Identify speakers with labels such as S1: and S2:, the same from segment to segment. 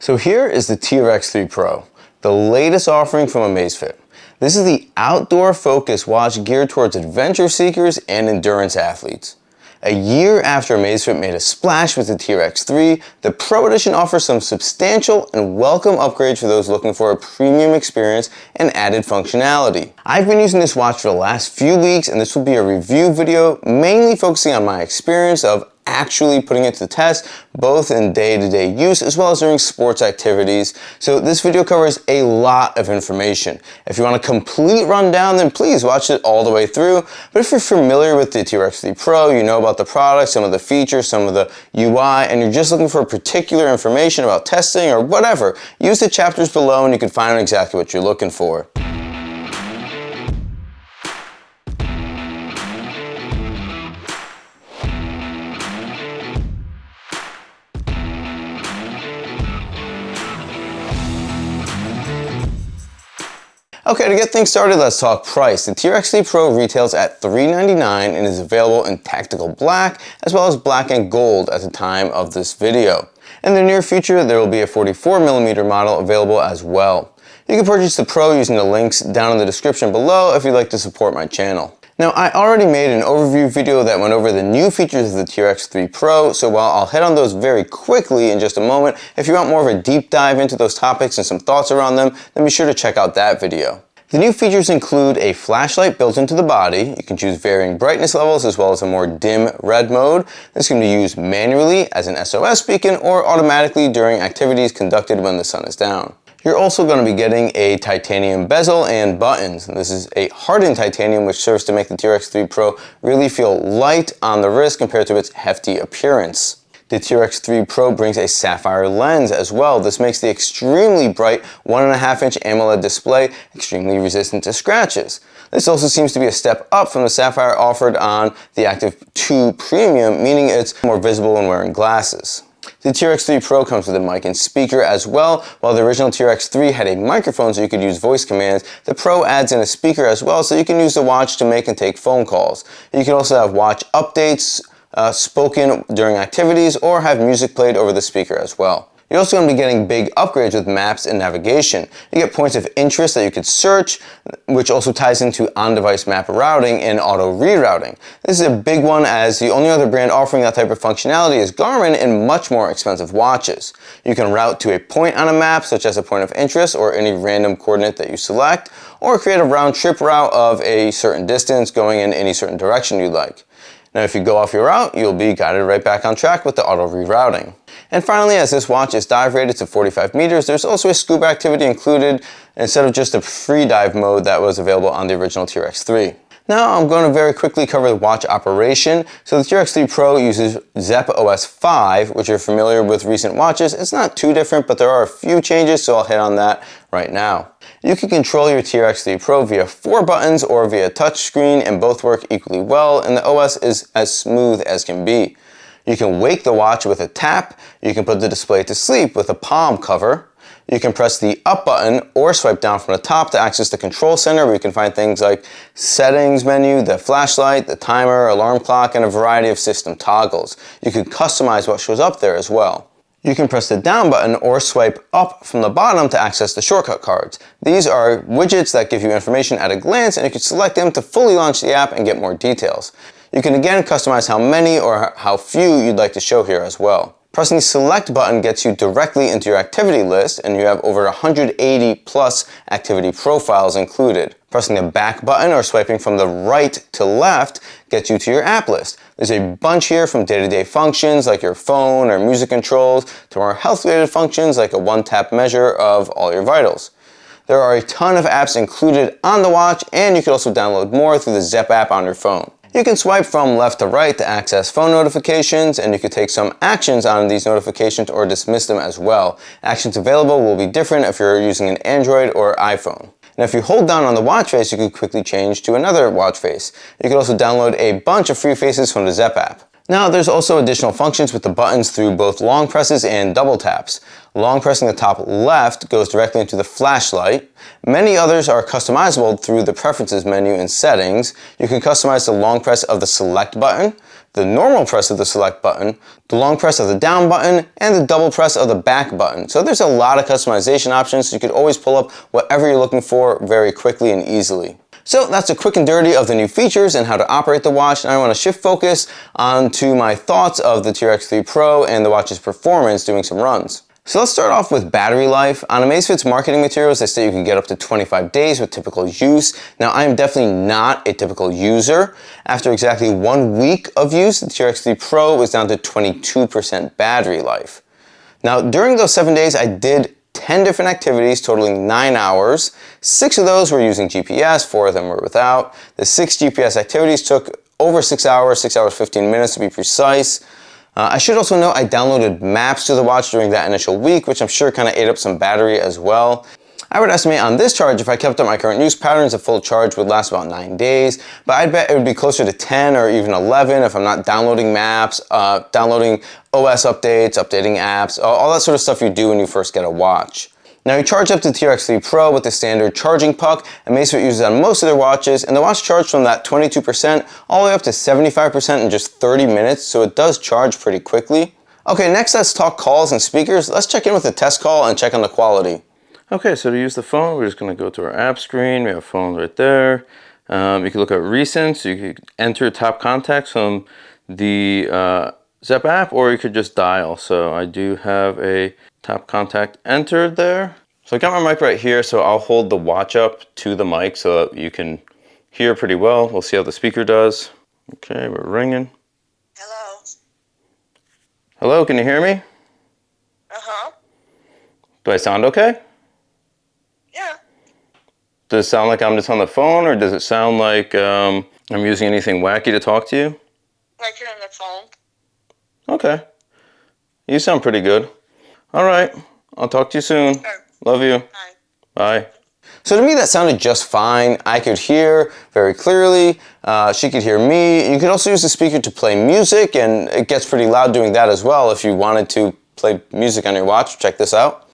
S1: So here is the T-Rex 3 Pro, the latest offering from Amazfit. This is the outdoor-focused watch geared towards adventure seekers and endurance athletes. A year after Amazfit made a splash with the T-Rex 3, the Pro Edition offers some substantial and welcome upgrades for those looking for a premium experience and added functionality. I've been using this watch for the last few weeks, and this will be a review video mainly focusing on my experience of actually putting it to the test, both in day-to-day use as well as during sports activities. So this video covers a lot of information. If you want a complete rundown, then please watch it all the way through. But if you're familiar with the T-Rex 3 Pro, you know about the product, some of the features, some of the UI, and you're just looking for particular information about testing or whatever, use the chapters below and you can find out exactly what you're looking for. Okay, to get things started, let's talk price. The T-Rex 3 Pro retails at $399 and is available in tactical black as well as black and gold at the time of this video. In the near future, there will be a 44mm model available as well. You can purchase the Pro using the links down in the description below if you'd like to support my channel. Now, I already made an overview video that went over the new features of the T-Rex 3 Pro, so while I'll hit on those very quickly in just a moment, if you want more of a deep dive into those topics and some thoughts around them, then be sure to check out that video. The new features include a flashlight built into the body. You can choose varying brightness levels as well as a more dim red mode. This can be used manually as an SOS beacon or automatically during activities conducted when the sun is down. You're also going to be getting a titanium bezel and buttons. This is a hardened titanium which serves to make the T-Rex 3 Pro really feel light on the wrist compared to its hefty appearance. The T-Rex 3 Pro brings a sapphire lens as well. This makes the extremely bright 1.5-inch AMOLED display extremely resistant to scratches. This also seems to be a step up from the sapphire offered on the Active 2 Premium, meaning it's more visible when wearing glasses. The T-Rex 3 Pro comes with a mic and speaker as well. While the original T-Rex 3 had a microphone so you could use voice commands, the Pro adds in a speaker as well so you can use the watch to make and take phone calls. You can also have watch updates spoken during activities or have music played over the speaker as well. You're also going to be getting big upgrades with maps and navigation. You get points of interest that you could search, which also ties into on-device map routing and auto rerouting. This is a big one as the only other brand offering that type of functionality is Garmin in much more expensive watches. You can route to a point on a map, such as a point of interest or any random coordinate that you select, or create a round-trip route of a certain distance going in any certain direction you'd like. Now, if you go off your route, you'll be guided right back on track with the auto rerouting. And finally, as this watch is dive rated to 45 meters, there's also a scuba activity included instead of just a free dive mode that was available on the original T-Rex 3. Now I'm going to very quickly cover the watch operation. So the T-Rex 3 Pro uses Zepp OS 5, which you're familiar with recent watches. It's not too different, but there are a few changes, so I'll hit on that right now. You can control your T-Rex 3 Pro via 4 buttons or via touchscreen, and both work equally well, and the OS is as smooth as can be. You can wake the watch with a tap. You can put the display to sleep with a palm cover. You can press the up button or swipe down from the top to access the control center where you can find things like settings menu, the flashlight, the timer, alarm clock, and a variety of system toggles. You can customize what shows up there as well. You can press the down button or swipe up from the bottom to access the shortcut cards. These are widgets that give you information at a glance, and you can select them to fully launch the app and get more details. You can again customize how many or how few you'd like to show here as well. Pressing the select button gets you directly into your activity list, and you have over 180 plus activity profiles included. Pressing the back button or swiping from the right to left gets you to your app list. There's a bunch here from day-to-day functions like your phone or music controls to more health-related functions like a one-tap measure of all your vitals. There are a ton of apps included on the watch, and you can also download more through the Zepp app on your phone. You can swipe from left to right to access phone notifications, and you can take some actions on these notifications or dismiss them as well. Actions available will be different if you're using an Android or iPhone. And if you hold down on the watch face, you can quickly change to another watch face. You can also download a bunch of free faces from the Zepp app. Now there's also additional functions with the buttons through both long presses and double taps. Long pressing the top left goes directly into the flashlight. Many others are customizable through the preferences menu in settings. You can customize the long press of the select button. the normal press of the select button, the long press of the down button, and the double press of the back button. So there's a lot of customization options, so you could always pull up whatever you're looking for very quickly and easily. So that's a quick and dirty of the new features and how to operate the watch. And I want to shift focus onto my thoughts of the T-Rex 3 Pro and the watch's performance doing some runs. So let's start off with battery life. On Amazfit's marketing materials, they say you can get up to 25 days with typical use. Now, I am definitely not a typical user. After exactly 1 week of use, the T-Rex 3 Pro was down to 22% battery life. Now, during those 7 days, I did 10 different activities totaling 9 hours. 6 of those were using GPS, 4 of them were without. The 6 GPS activities took over 6 hours, 6 hours 15 minutes to be precise. I should also note I downloaded maps to the watch during that initial week, which I'm sure kind of ate up some battery as well. I would estimate on this charge, if I kept up my current use patterns, a full charge would last about 9 days, but I'd bet it would be closer to 10 or even 11 if I'm not downloading maps, downloading OS updates, updating apps, all that sort of stuff you do when you first get a watch. Now you charge up the T-Rex 3 Pro with the standard charging puck Amazfit uses on most of their watches, and the watch charged from that 22% all the way up to 75% in just 30 minutes, so it does charge pretty quickly. Okay, next let's talk calls and speakers. Let's check in with the test call and check on the quality. Okay, so to use the phone, we're just going to go to our app screen. We have phones right there. You can look at recents. You can enter top contacts from the Zep app, or you could just dial. So I do have a top contact entered there. So I got my mic right here, so I'll hold the watch up to the mic so that you can hear pretty well. We'll see how the speaker does. Okay, we're ringing.
S2: Hello.
S1: Hello, can you hear me?
S2: Uh-huh.
S1: Do I sound okay?
S2: Yeah.
S1: Does it sound like I'm just on the phone, or does it sound like I'm using anything wacky to talk to you?
S2: Like you're on the phone.
S1: Okay. You sound pretty good. All right. I'll talk to you soon.
S2: Sure.
S1: Love you.
S2: Bye.
S1: Bye. So to me, that sounded just fine. I could hear very clearly. She could hear me. You could also use the speaker to play music, and it gets pretty loud doing that as well. If you wanted to play music on your watch, check this out.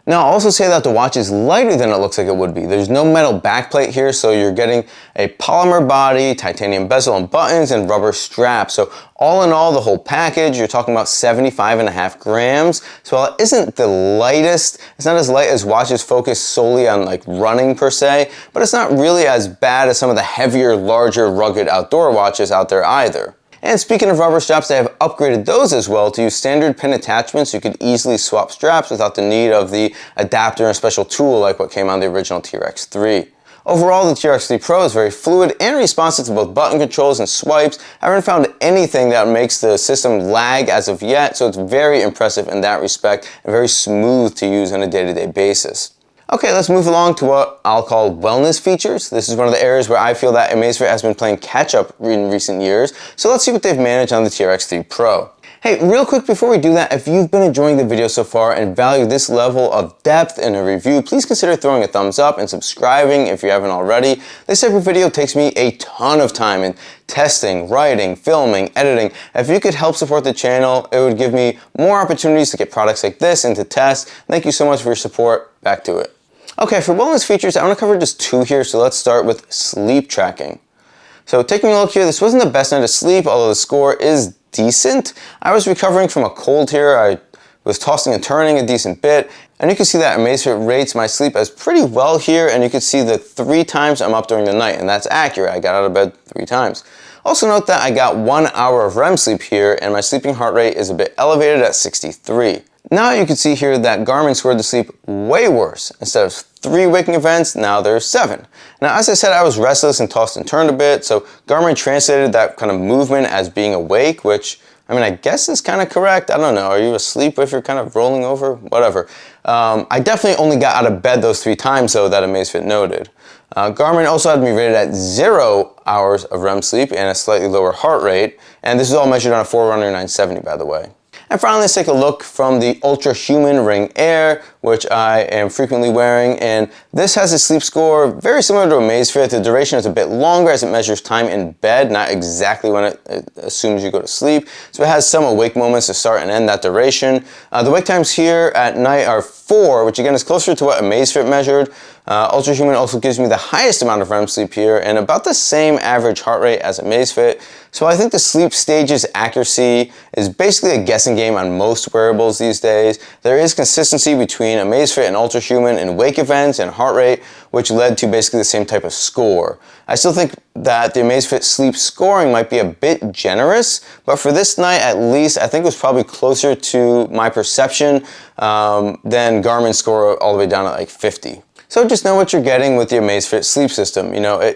S1: Now, I'll also say that the watch is lighter than it looks like it would be. There's no metal backplate here, so you're getting a polymer body, titanium bezel and buttons, and rubber strap. So all in all, the whole package, you're talking about 75.5 grams. So while it isn't the lightest, it's not as light as watches focused solely on like running per se, but it's not really as bad as some of the heavier, larger, rugged outdoor watches out there either. And speaking of rubber straps, they have upgraded those as well to use standard pin attachments so you could easily swap straps without the need of the adapter and a special tool like what came on the original T-Rex 3. Overall, the T-Rex 3 Pro is very fluid and responsive to both button controls and swipes. I haven't found anything that makes the system lag as of yet, so it's very impressive in that respect and very smooth to use on a day-to-day basis. Okay, let's move along to what I'll call wellness features. This is one of the areas where I feel that Amazfit has been playing catch-up in recent years, so let's see what they've managed on the T-Rex 3 Pro. Hey, real quick before we do that, if you've been enjoying the video so far and value this level of depth in a review, please consider throwing a thumbs up and subscribing if you haven't already. This type of video takes me a ton of time in testing, writing, filming, editing. If you could help support the channel, it would give me more opportunities to get products like this into test. Thank you so much for your support. Back to it. Okay, for wellness features, I want to cover just 2 here, so let's start with sleep tracking. So taking a look here, this wasn't the best night of sleep, although the score is decent. I was recovering from a cold here. I was tossing and turning a decent bit, and you can see that Amazfit rates my sleep as pretty well here, and you can see the 3 times I'm up during the night, and that's accurate. I got out of bed 3 times. Also note that I got 1 hour of REM sleep here, and my sleeping heart rate is a bit elevated at 63. Now you can see here that Garmin scored the sleep way worse. Instead of 3 waking events, now there's 7. Now, as I said, I was restless and tossed and turned a bit, so Garmin translated that kind of movement as being awake, which, I mean, I guess is kind of correct. I don't know. Are you asleep if you're kind of rolling over? Whatever. I definitely only got out of bed those 3 times, though, that Amazfit noted. Garmin also had me rated at 0 hours of REM sleep and a slightly lower heart rate, and this is all measured on a Forerunner 970, by the way. And finally, let's take a look from the Ultra Human Ring Air, which I am frequently wearing, and this has a sleep score very similar to Amazfit. The duration is a bit longer as it measures time in bed, not exactly when it assumes you go to sleep. So it has some awake moments to start and end that duration. The wake times here at night are 4, which again is closer to what Amazfit measured. Ultra Human also gives me the highest amount of REM sleep here and about the same average heart rate as Amazfit. So I think the sleep stages accuracy is basically a guessing game on most wearables these days. There is consistency between Amazfit and Ultra Human in wake events and heart rate, which led to basically the same type of score. I still think that the Amazfit sleep scoring might be a bit generous, but for this night at least, I think it was probably closer to my perception than Garmin's score all the way down at like 50. So just know what you're getting with the Amazfit sleep system. You know,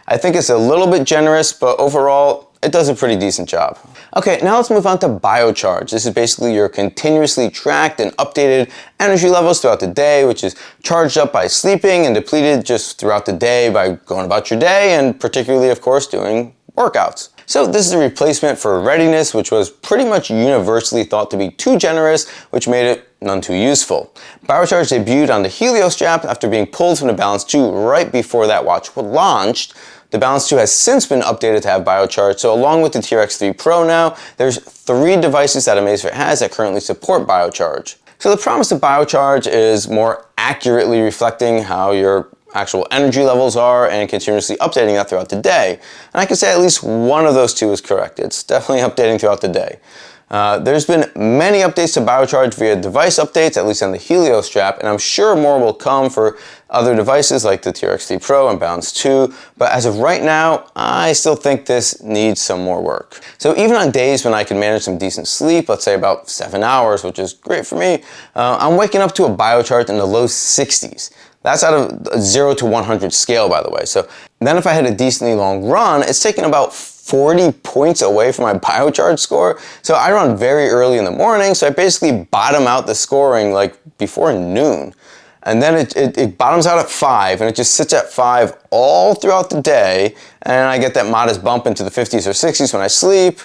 S1: I think it's a little bit generous, but overall, it does a pretty decent job. Okay, now let's move on to BioCharge. This is basically your continuously tracked and updated energy levels throughout the day, which is charged up by sleeping and depleted just throughout the day by going about your day and particularly, of course, doing workouts. So this is a replacement for Readiness, which was pretty much universally thought to be too generous, which made it none too useful. BioCharge debuted on the Helio strap after being pulled from the Balance 2 right before that watch launched. The Balance 2 has since been updated to have BioCharge, so along with the T-Rex 3 Pro now, there's 3 devices that Amazfit has that currently support BioCharge. So the promise of BioCharge is more accurately reflecting how your actual energy levels are and continuously updating that throughout the day. And I can say at least one of those 2 is correct. It's definitely updating throughout the day. There's been many updates to BioCharge via device updates, at least on the Helio strap, and I'm sure more will come for other devices like the T-Rex 3 Pro and Balance 2, but as of right now, I still think this needs some more work. So even on days when I can manage some decent sleep, let's say about 7 hours, which is great for me, I'm waking up to a BioCharge in the low 60s. That's out of a 0 to 100 scale, by the way. So then if I had a decently long run, it's taking about 40 points away from my BioCharge score. So I run very early in the morning, so I basically bottom out the scoring like before noon. And then it bottoms out at 5, and it just sits at 5 all throughout the day, and I get that modest bump into the 50s or 60s when I sleep.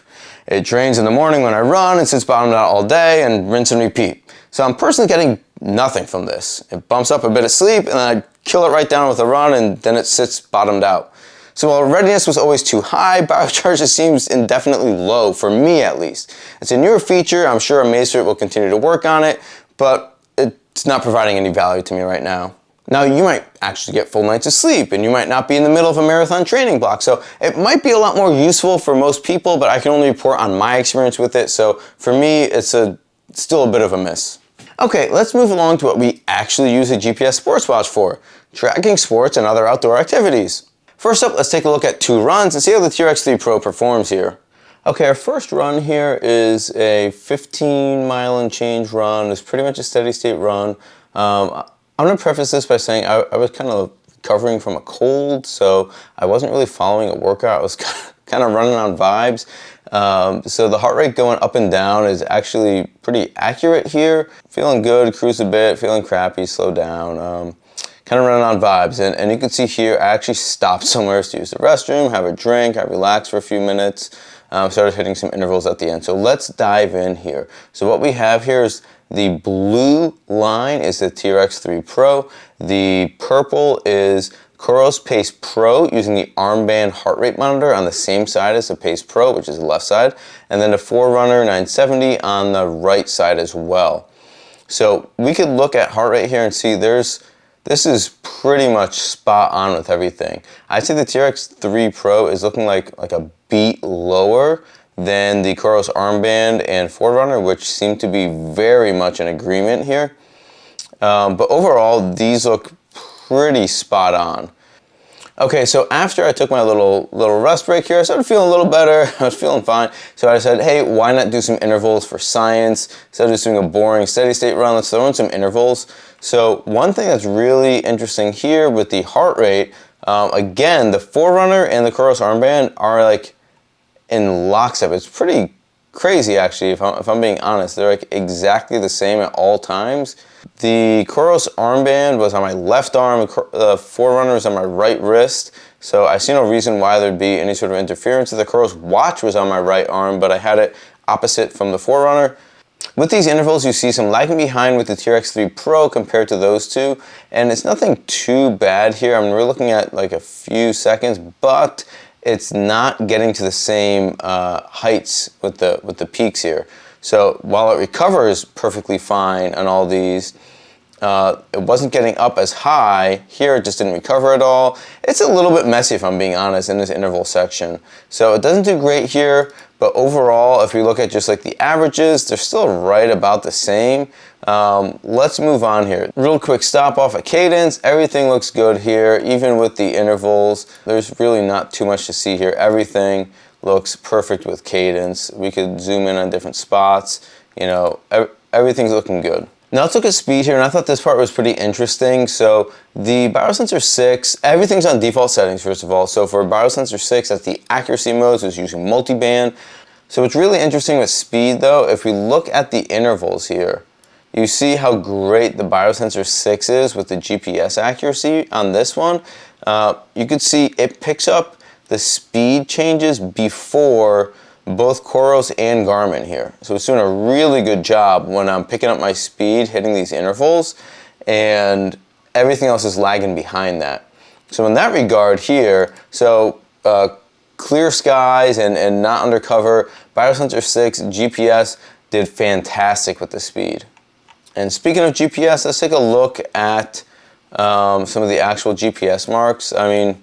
S1: It drains in the morning when I run, and sits bottomed out all day, and rinse and repeat. So I'm personally getting nothing from this. It bumps up a bit of sleep, and then I kill it right down with a run, and then it sits bottomed out. So while Readiness was always too high, BioCharge just seems indefinitely low, for me at least. It's a newer feature, I'm sure Amazfit will continue to work on it, but it's not providing any value to me right now. Now, you might actually get full nights of sleep, and you might not be in the middle of a marathon training block, so it might be a lot more useful for most people, but I can only report on my experience with it, so for me, it's still a bit of a miss. Okay, let's move along to what we actually use a GPS sports watch for, tracking sports and other outdoor activities. First up, let's take a look at 2 runs and see how the T-Rex 3 Pro performs here. Okay, our first run here is a 15-mile and change run. It's pretty much a steady state run. I'm going to preface this by saying I was kind of recovering from a cold, so I wasn't really following a workout. I was kind of running on vibes. So the heart rate going up and down is actually pretty accurate here. Feeling good, cruise a bit, feeling crappy, slow down. Kind of running on vibes, and you can see here I actually stopped somewhere to use the restroom, have a drink, I relaxed for a few minutes, started hitting some intervals at the end. So let's dive in here. So what we have here is the blue line is the T-Rex 3 Pro, the purple is Coros Pace Pro using the armband heart rate monitor on the same side as the Pace Pro, which is the left side, and then the Forerunner 970 on the right side as well. So we could look at heart rate here and see this is pretty much spot on with everything. I'd say the T-Rex 3 Pro is looking like a beat lower than the Coros armband and Forerunner, which seem to be very much in agreement here. But overall, these look pretty spot on. Okay, so after I took my little rest break here, I started feeling a little better. I was feeling fine. So I said, hey, why not do some intervals for science? Instead of just doing a boring steady state run, let's throw in some intervals. So one thing that's really interesting here with the heart rate, again, the Forerunner and the Coros armband are like in lockstep. It's pretty crazy actually, if I'm being honest. They're like exactly the same at all times. The Coros armband was on my left arm, the Forerunner was on my right wrist, so I see no reason why there'd be any sort of interference. The Coros watch was on my right arm, but I had it opposite from the Forerunner. With these intervals, you see some lagging behind with the T-Rex 3 Pro compared to those two, and it's nothing too bad here. I mean, we're looking at like a few seconds, but it's not getting to the same heights with the peaks here. So while it recovers perfectly fine on all these, it wasn't getting up as high. Here it just didn't recover at all. It's a little bit messy, if I'm being honest, in this interval section. So it doesn't do great here, but overall, if we look at just like the averages, they're still right about the same. Let's move on here. Real quick stop off at cadence. Everything looks good here, even with the intervals. There's really not too much to see here. Everything looks perfect with cadence. We could zoom in on different spots. You know, everything's looking good. Now let's look at speed here, and I thought this part was pretty interesting. So the Biosensor 6, everything's on default settings first of all. So for Biosensor 6, that's the accuracy mode, so it's using multiband. So what's really interesting with speed though, if we look at the intervals here, you see how great the Biosensor 6 is with the GPS accuracy on this one. You could see it picks up the speed changes before both Coros and Garmin here. So it's doing a really good job when I'm picking up my speed, hitting these intervals, and everything else is lagging behind that. So in that regard here, so clear skies and not undercover, Biosensor 6 GPS did fantastic with the speed. And speaking of GPS, let's take a look at some of the actual GPS marks. I mean,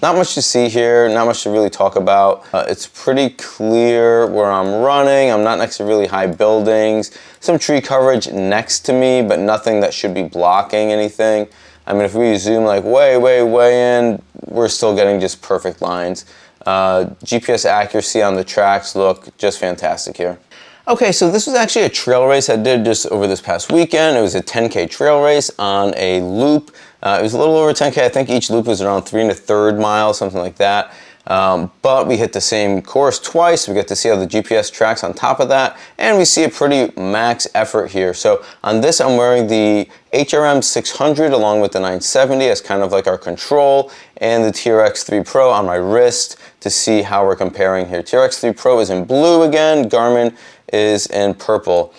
S1: not much to see here, not much to really talk about. It's pretty clear where I'm running. I'm not next to really high buildings. Some tree coverage next to me, but nothing that should be blocking anything. I mean, if we zoom like way in, we're still getting just perfect lines. GPS accuracy on the tracks look just fantastic here. Okay, so this was actually a trail race I did just over this past weekend. It was a 10K trail race on a loop. It was a little over 10K. I think each loop was around 3 1/3 miles, something like that. But we hit the same course twice. We get to see how the GPS tracks on top of that, and we see a pretty max effort here. So on this, I'm wearing the HRM 600 along with the 970 as kind of like our control, and the T-Rex 3 Pro on my wrist to see how we're comparing here. T-Rex 3 Pro is in blue again. Garmin is in purple.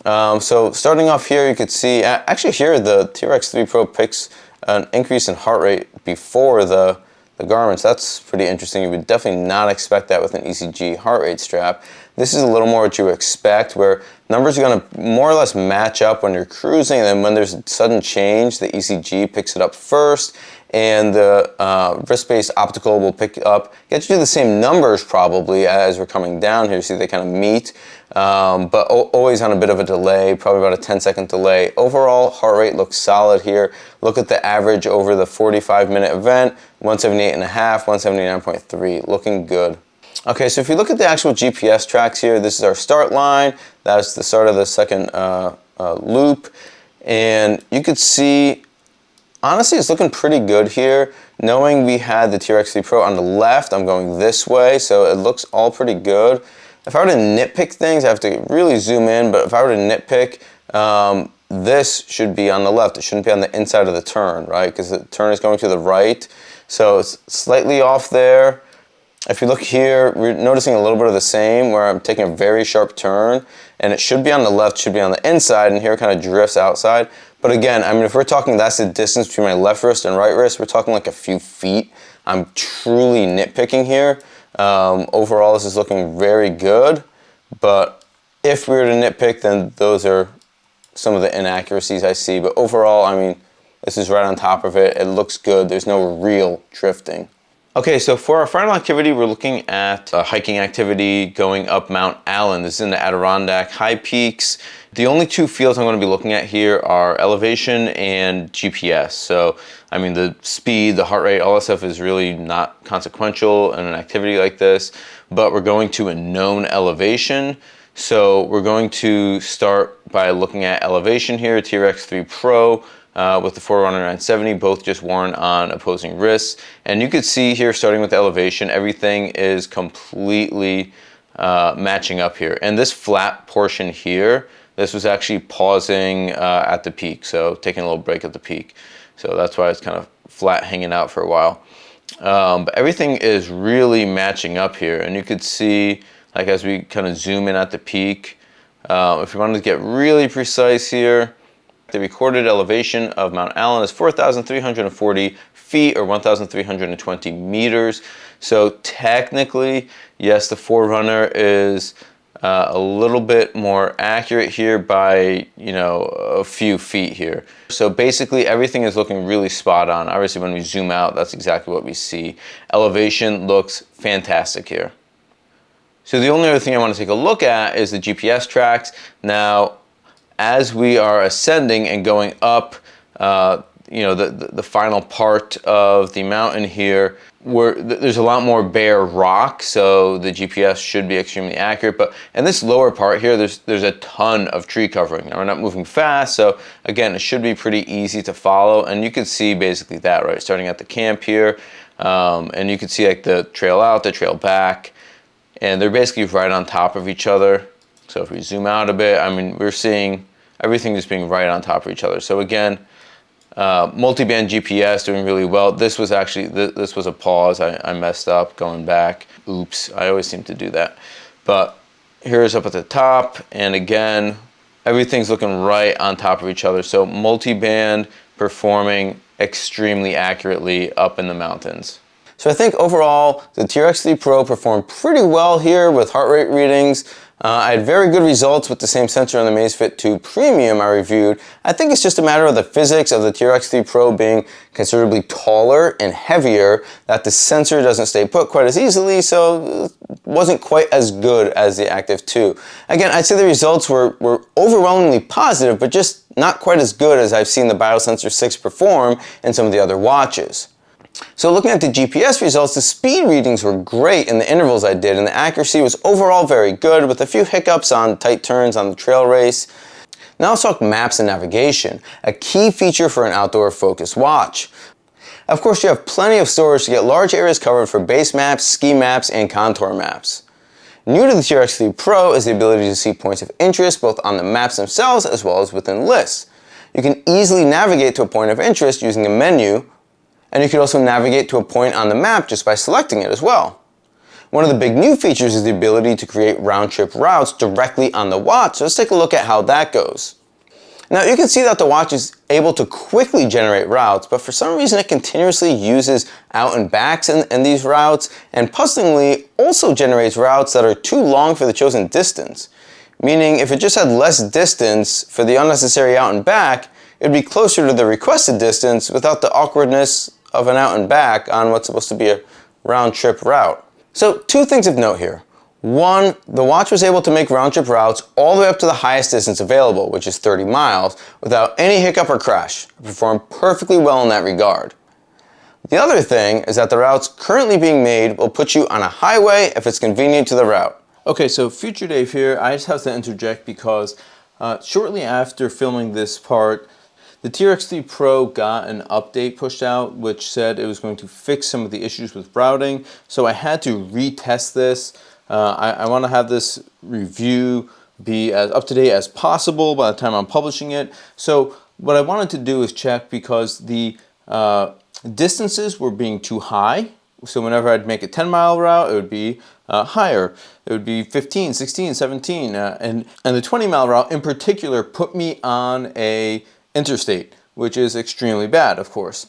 S1: So starting off here, you could see, actually here the T-Rex 3 Pro picks an increase in heart rate before the Garmin, so that's pretty interesting. You would definitely not expect that with an ECG heart rate strap. This is a little more what you expect, where numbers are going to more or less match up when you're cruising, and then when there's a sudden change, the ECG picks it up first, and the wrist-based optical will pick up, get you to the same numbers probably as we're coming down here. See, they kind of meet, but always on a bit of a delay, probably about a 10-second delay. Overall, heart rate looks solid here. Look at the average over the 45-minute event, 178.5, 179.3, looking good. Okay, so if you look at the actual GPS tracks here, this is our start line. That's the start of the second loop, and you could see, honestly, it's looking pretty good here. Knowing we had the T-Rex 3 Pro on the left, I'm going this way, so it looks all pretty good. If I were to nitpick things, I have to really zoom in, but if I were to nitpick, this should be on the left. It shouldn't be on the inside of the turn, right? Because the turn is going to the right, so it's slightly off there. If you look here, we're noticing a little bit of the same, where I'm taking a very sharp turn, and it should be on the left, should be on the inside, and here it kind of drifts outside. But again, I mean, if we're talking that's the distance between my left wrist and right wrist, we're talking like a few feet. I'm truly nitpicking here. Overall, this is looking very good, but if we were to nitpick, then those are some of the inaccuracies I see. But overall, I mean, this is right on top of it. It looks good. There's no real drifting. Okay, so for our final activity, we're looking at a hiking activity going up Mount Allen. This is in the Adirondack High Peaks. The only two fields I'm going to be looking at here are elevation and GPS. So, I mean, the speed, the heart rate, all that stuff is really not consequential in an activity like this, but we're going to a known elevation. So we're going to start by looking at elevation here, T-Rex 3 Pro, with the Forerunner 970, both just worn on opposing wrists. And you can see here, starting with elevation, everything is completely matching up here. And this flat portion here, this was actually pausing at the peak, so taking a little break at the peak. So that's why it's kind of flat hanging out for a while. But everything is really matching up here. And you could see, like as we kind of zoom in at the peak, If you wanted to get really precise here, the recorded elevation of Mount Allen is 4,340 feet or 1,320 meters. So technically, yes, the Forerunner is a little bit more accurate here by, a few feet here. So basically everything is looking really spot on. Obviously when we zoom out, that's exactly what we see. Elevation looks fantastic here. So the only other thing I want to take a look at is the GPS tracks. Now, as we are ascending and going up, the final part of the mountain here, there's a lot more bare rock, so the GPS should be extremely accurate. But in this lower part here, there's a ton of tree covering. Now we're not moving fast, so again, it should be pretty easy to follow. And you can see basically that, right? Starting at the camp here, and you can see like the trail out, the trail back, and they're basically right on top of each other. So if we zoom out a bit, I mean, we're seeing everything just being right on top of each other. So again, multi-band GPS doing really well. This was actually, this was a pause. I messed up going back. Oops, I always seem to do that. But here's up at the top, and again, everything's looking right on top of each other. So multi-band performing extremely accurately up in the mountains. So I think overall, the T-Rex3 Pro performed pretty well here with heart rate readings. I had very good results with the same sensor on the Amazfit 2 Premium I reviewed. I think it's just a matter of the physics of the T-Rex3 Pro being considerably taller and heavier, that the sensor doesn't stay put quite as easily, so it wasn't quite as good as the Active 2. Again, I'd say the results were overwhelmingly positive, but just not quite as good as I've seen the Biosensor 6 perform in some of the other watches. So looking at the GPS results, the speed readings were great in the intervals I did, and the accuracy was overall very good, with a few hiccups on tight turns on the trail race. Now let's talk maps and navigation, a key feature for an outdoor focused watch. Of course, you have plenty of storage to get large areas covered for base maps, ski maps, and contour maps. New to the T-Rex3 Pro is the ability to see points of interest both on the maps themselves as well as within lists. You can easily navigate to a point of interest using a menu, and you can also navigate to a point on the map just by selecting it as well. One of the big new features is the ability to create round-trip routes directly on the watch, so let's take a look at how that goes. Now you can see that the watch is able to quickly generate routes, but for some reason it continuously uses out and backs in these routes, and puzzlingly also generates routes that are too long for the chosen distance. Meaning if it just had less distance for the unnecessary out and back, it would be closer to the requested distance without the awkwardness of an out and back on what's supposed to be a round-trip route. So two things of note here. One, the watch was able to make round-trip routes all the way up to the highest distance available, which is 30 miles, without any hiccup or crash. It performed perfectly well in that regard. The other thing is that the routes currently being made will put you on a highway if it's convenient to the route. Okay, so Future Dave here. I just have to interject because shortly after filming this part, the T-Rex3 Pro got an update pushed out which said it was going to fix some of the issues with routing, so I had to retest this. I want to have this review be as up to date as possible by the time I'm publishing it. So what I wanted to do is check because the distances were being too high. So whenever I'd make a 10-mile route, it would be higher. It would be 15, 16, 17, and the 20-mile route in particular put me on a interstate, which is extremely bad, of course.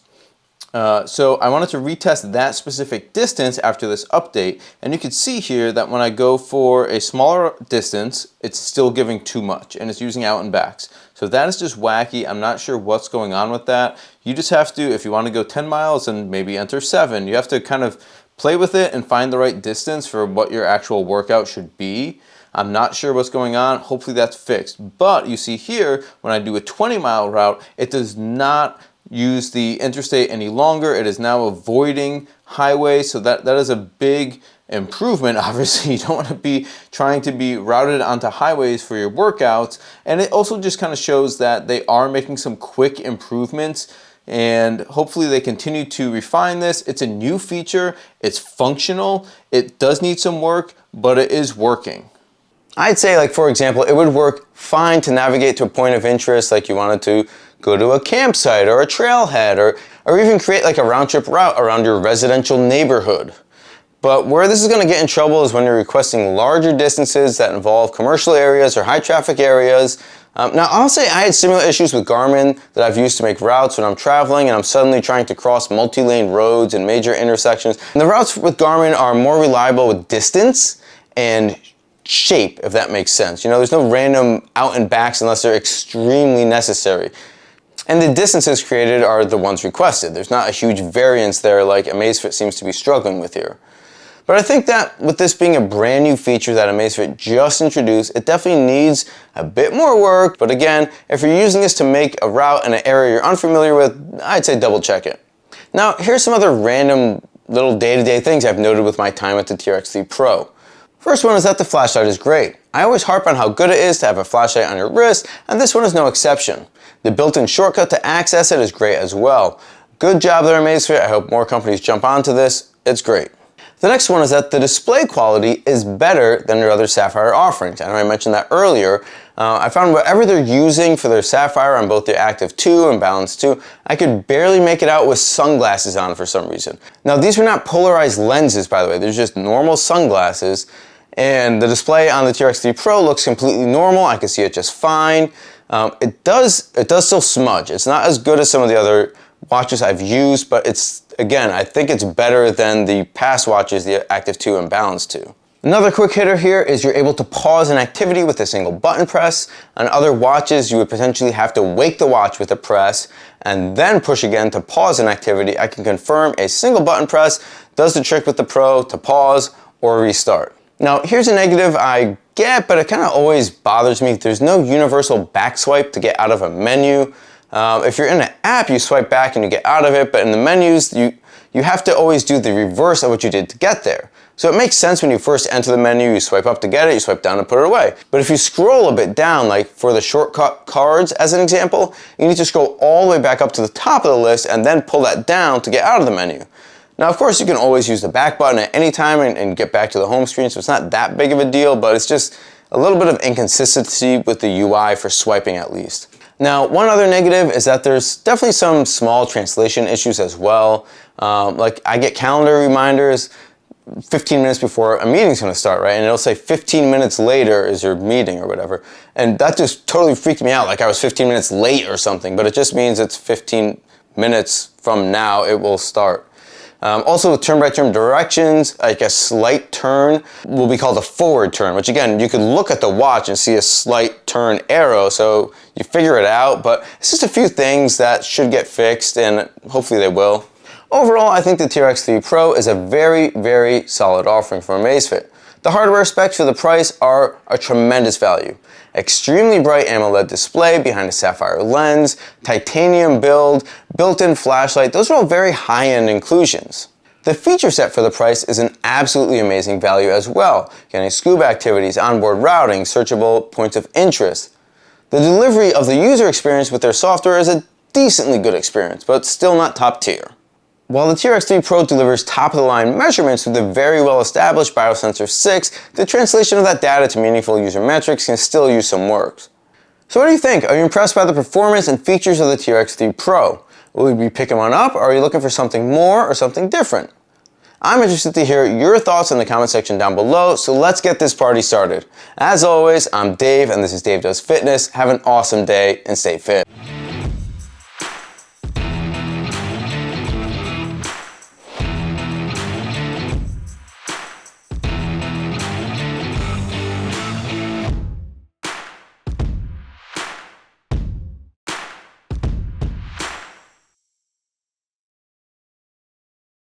S1: So I wanted to retest that specific distance after this update, and you can see here that when I go for a smaller distance, it's still giving too much, and it's using out and backs. So that is just wacky. I'm not sure what's going on with that. You just have to, if you want to go 10 miles and maybe enter 7, you have to kind of play with it and find the right distance for what your actual workout should be. I'm not sure what's going on. Hopefully that's fixed. But you see here, when I do a 20-mile route, it does not use the interstate any longer. It is now avoiding highways, so that is a big improvement. Obviously, you don't want to be trying to be routed onto highways for your workouts. And it also just kind of shows that they are making some quick improvements, and hopefully they continue to refine this. It's a new feature. It's functional. It does need some work, but it is working. I'd say, like, for example, it would work fine to navigate to a point of interest, like you wanted to go to a campsite or a trailhead, or even create like a round-trip route around your residential neighborhood. But where this is going to get in trouble is when you're requesting larger distances that involve commercial areas or high traffic areas. Now, I'll say I had similar issues with Garmin that I've used to make routes when I'm traveling and I'm suddenly trying to cross multi-lane roads and major intersections. And the routes with Garmin are more reliable with distance and shape, if that makes sense. You know, there's no random out and backs unless they're extremely necessary. And the distances created are the ones requested. There's not a huge variance there like Amazfit seems to be struggling with here. But I think that with this being a brand new feature that Amazfit just introduced, it definitely needs a bit more work. But again, if you're using this to make a route in an area you're unfamiliar with, I'd say double check it. Now, here's some other random little day-to-day things I've noted with my time at the T-Rex 3 Pro. First one is that the flashlight is great. I always harp on how good it is to have a flashlight on your wrist, and this one is no exception. The built-in shortcut to access it is great as well. Good job there, Amazfit. I hope more companies jump onto this. It's great. The next one is that the display quality is better than their other Sapphire offerings. I know I mentioned that earlier. I found whatever they're using for their Sapphire on both the Active 2 and Balance 2, I could barely make it out with sunglasses on for some reason. Now, these are not polarized lenses, by the way. They're just normal sunglasses. And the display on the T-Rex 3 Pro looks completely normal. I can see it just fine. It does still smudge. It's not as good as some of the other watches I've used, but again, I think it's better than the past watches, the Active 2 and Balance 2. Another quick hitter here is you're able to pause an activity with a single button press. On other watches, you would potentially have to wake the watch with a press and then push again to pause an activity. I can confirm a single button press does the trick with the Pro to pause or restart. Now, here's a negative I get, but it kind of always bothers me. There's no universal back swipe to get out of a menu. If you're in an app, you swipe back and you get out of it, but in the menus, you have to always do the reverse of what you did to get there. So it makes sense when you first enter the menu, you swipe up to get it, you swipe down to put it away. But if you scroll a bit down, like for the shortcut cards as an example, you need to scroll all the way back up to the top of the list and then pull that down to get out of the menu. Now, of course, you can always use the back button at any time and get back to the home screen, so it's not that big of a deal, but it's just a little bit of inconsistency with the UI for swiping at least. Now, one other negative is that there's definitely some small translation issues as well. Like I get calendar reminders 15 minutes before a meeting's going to start, right? And it'll say 15 minutes later is your meeting or whatever. And that just totally freaked me out, like I was 15 minutes late or something, but it just means it's 15 minutes from now it will start. Also with turn-by-turn directions, like a slight turn will be called a forward turn, which again, you could look at the watch and see a slight turn arrow, so you figure it out, but it's just a few things that should get fixed, and hopefully they will. Overall, I think the T-Rex 3 Pro is a very, very solid offering from Amazfit. The hardware specs for the price are a tremendous value. Extremely bright AMOLED display behind a sapphire lens, titanium build, built-in flashlight, those are all very high-end inclusions. The feature set for the price is an absolutely amazing value as well, getting scuba activities, onboard routing, searchable points of interest. The delivery of the user experience with their software is a decently good experience, but still not top tier. While the T-Rex 3 Pro delivers top-of-the-line measurements with the very well-established Biosensor 6, the translation of that data to meaningful user metrics can still use some work. So what do you think? Are you impressed by the performance and features of the T-Rex 3 Pro? Will you be picking one up, or are you looking for something more or something different? I'm interested to hear your thoughts in the comment section down below, so let's get this party started. As always, I'm Dave, and this is Dave Does Fitness. Have an awesome day, and stay fit.